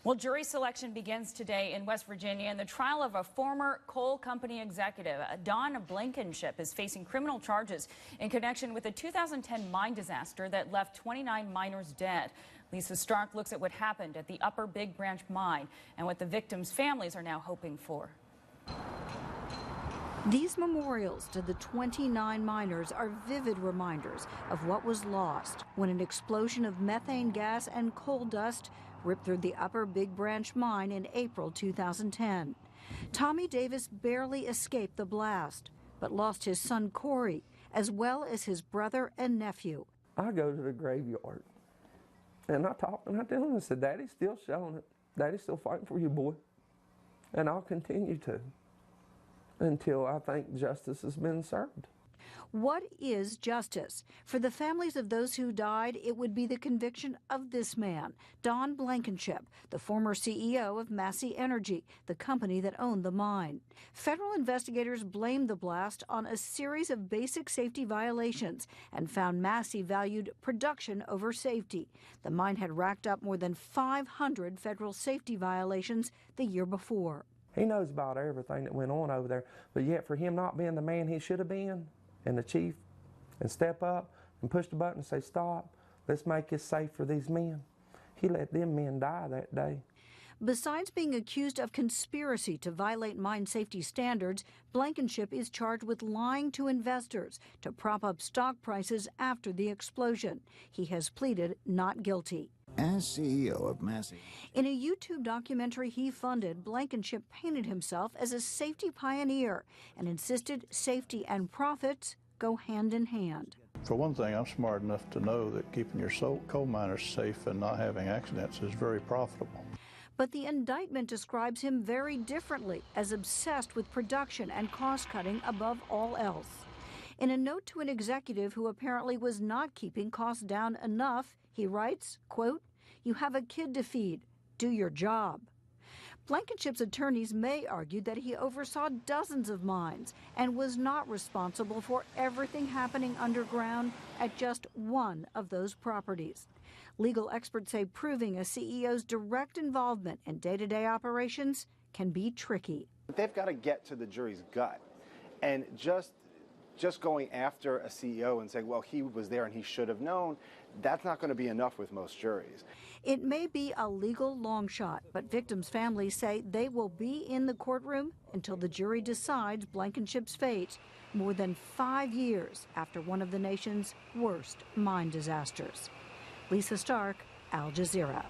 Well, jury selection begins today in West Virginia in the trial of a former coal company executive. Don Blankenship is facing criminal charges in connection with the 2010 mine disaster that left 29 miners dead. Lisa Stark looks at what happened at the Upper Big Branch mine and what the victims' families are now hoping for. These memorials to the 29 miners are vivid reminders of what was lost when an explosion of methane gas and coal dust ripped through the Upper Big Branch mine in April 2010. Tommy Davis barely escaped the blast, but lost his son Corey, as well as his brother and nephew. I go to the graveyard, and I talk and I tell him, I said, Daddy's still showing it. Daddy's still fighting for you, boy. And I'll continue to until I think justice has been served. What is justice? For the families of those who died, it would be the conviction of this man, Don Blankenship, the former CEO of Massey Energy, the company that owned the mine. Federal investigators blamed the blast on a series of basic safety violations and found Massey valued production over safety. The mine had racked up more than 500 federal safety violations the year before. He knows about everything that went on over there, but yet for him not being the man he should have been, and the chief, and step up and push the button and say, stop, let's make this safe for these men. He let them men die that day. Besides being accused of conspiracy to violate mine safety standards, Blankenship is charged with lying to investors to prop up stock prices after the explosion. He has pleaded not guilty. As CEO of Massey. In a YouTube documentary he funded, Blankenship painted himself as a safety pioneer and insisted safety and profits go hand in hand. For one thing, I'm smart enough to know that keeping your coal miners safe and not having accidents is very profitable. But the indictment describes him very differently, as obsessed with production and cost-cutting above all else. In a note to an executive who apparently was not keeping costs down enough, he writes, quote, "You have a kid to feed. Do your job." Blankenship's attorneys may argue that he oversaw dozens of mines and was not responsible for everything happening underground at just one of those properties. Legal experts say proving a CEO's direct involvement in day-to-day operations can be tricky. They've got to get to the jury's gut, and just going after a CEO and saying, well, he was there and he should have known, that's not going to be enough with most juries. It may be a legal long shot, but victims' families say they will be in the courtroom until the jury decides Blankenship's fate, more than 5 years after one of the nation's worst mine disasters. Lisa Stark, Al Jazeera.